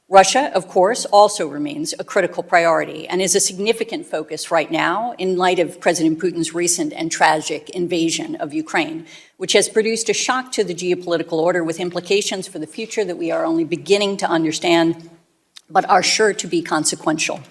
Russia, of course, also remains a critical priority and is a significant focus right now in light of President Putin's recent and tragic invasion of Ukraine, which has produced a shock to the geopolitical order with implications for the future that we are only beginning to understand, but are sure to be consequential.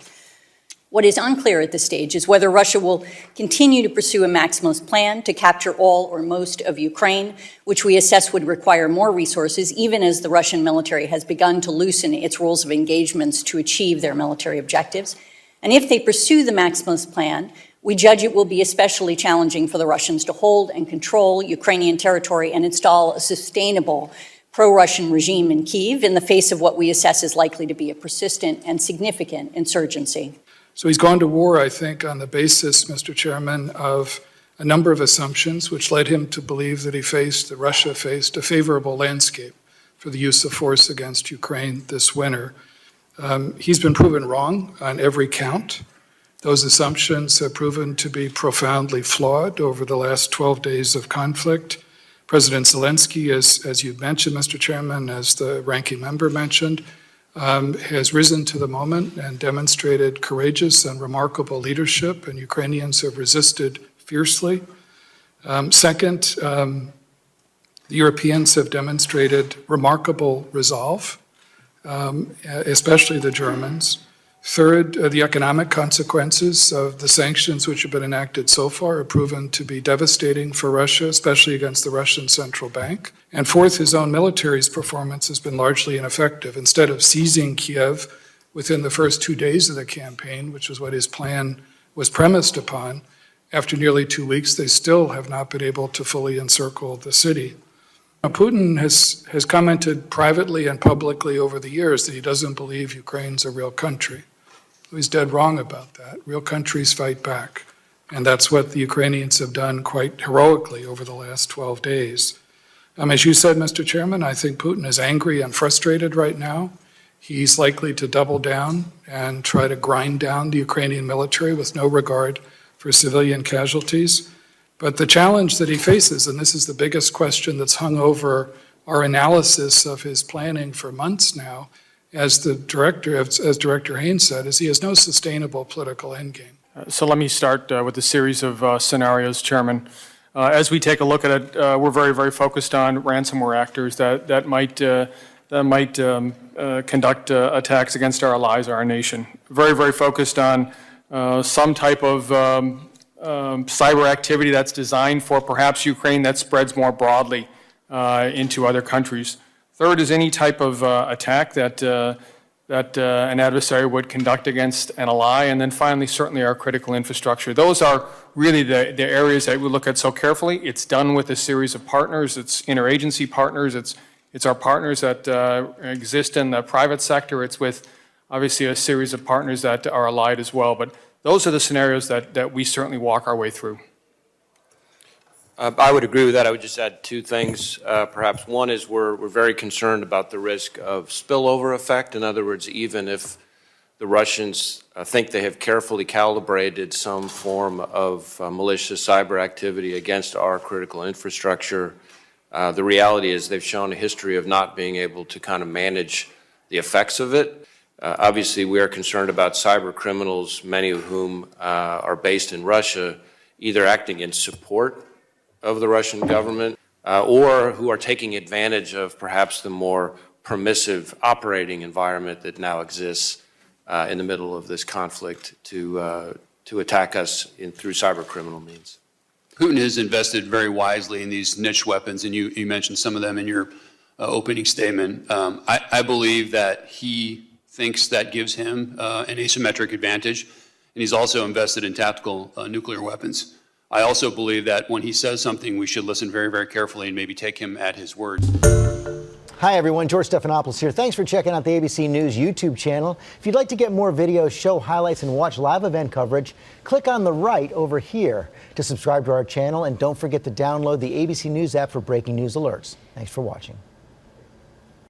What is unclear at this stage is whether Russia will continue to pursue a maximalist plan to capture all or most of Ukraine, which we assess would require more resources, even as the Russian military has begun to loosen its rules of engagements to achieve their military objectives. And if they pursue the maximalist plan, we judge it will be especially challenging for the Russians to hold and control Ukrainian territory and install a sustainable pro-Russian regime in Kyiv in the face of what we assess is likely to be a persistent and significant insurgency. So he's gone to war, I think, on the basis, Mr. Chairman, of a number of assumptions which led him to believe that Russia faced a favorable landscape for the use of force against Ukraine this winter. He's been proven wrong on every count. Those assumptions have proven to be profoundly flawed over the last 12 days of conflict. President Zelensky, as you mentioned, Mr. Chairman, as the ranking member mentioned, has risen to the moment and demonstrated courageous and remarkable leadership, and Ukrainians have resisted fiercely. Second, the Europeans have demonstrated remarkable resolve, especially the Germans. Third, the economic consequences of the sanctions which have been enacted so far have proven to be devastating for Russia, especially against the Russian central bank. And fourth, his own military's performance has been largely ineffective. Instead of seizing Kiev within the first 2 days of the campaign, which is what his plan was premised upon, after nearly 2 weeks, they still have not been able to fully encircle the city. Now, Putin has commented privately and publicly over the years that he doesn't believe Ukraine's a real country. He's dead wrong about that. Real countries fight back. And that's what the Ukrainians have done quite heroically over the last 12 days. As you said, Mr. Chairman, I think Putin is angry and frustrated right now. He's likely to double down and try to grind down the Ukrainian military with no regard for civilian casualties. But the challenge that he faces, and this is the biggest question that's hung over our analysis of his planning for months now, as Director Haynes said, is he has no sustainable political endgame. So let me start with a series of scenarios, Chairman. As we take a look at it, we're very, very focused on ransomware actors that might conduct attacks against our allies, our nation. Very, very focused on some type of cyber activity that's designed for perhaps Ukraine that spreads more broadly into other countries. Third is any type of attack that an adversary would conduct against an ally. And then finally, certainly our critical infrastructure. Those are really the areas that we look at so carefully. It's done with a series of partners. It's interagency partners. It's our partners that exist in the private sector. It's with, obviously, a series of partners that are allied as well. But those are the scenarios that we certainly walk our way through. I would agree with that. I would just add two things. Perhaps one is we're very concerned about the risk of spillover effect. In other words, even if the Russians think they have carefully calibrated some form of malicious cyber activity against our critical infrastructure, the reality is they've shown a history of not being able to kind of manage the effects of it. Obviously, we are concerned about cyber criminals, many of whom are based in Russia, either acting in support of the Russian government or who are taking advantage of perhaps the more permissive operating environment that now exists in the middle of this conflict to attack us through cyber criminal means. Putin has invested very wisely in these niche weapons, and you mentioned some of them in your opening statement. I believe that he thinks that gives him an asymmetric advantage, and he's also invested in tactical nuclear weapons. I also believe that when he says something, we should listen very, very carefully and maybe take him at his word. Hi, everyone. George Stephanopoulos here. Thanks for checking out the ABC News YouTube channel. If you'd like to get more videos, show highlights, and watch live event coverage, click on the right over here to subscribe to our channel. And don't forget to download the ABC News app for breaking news alerts. Thanks for watching.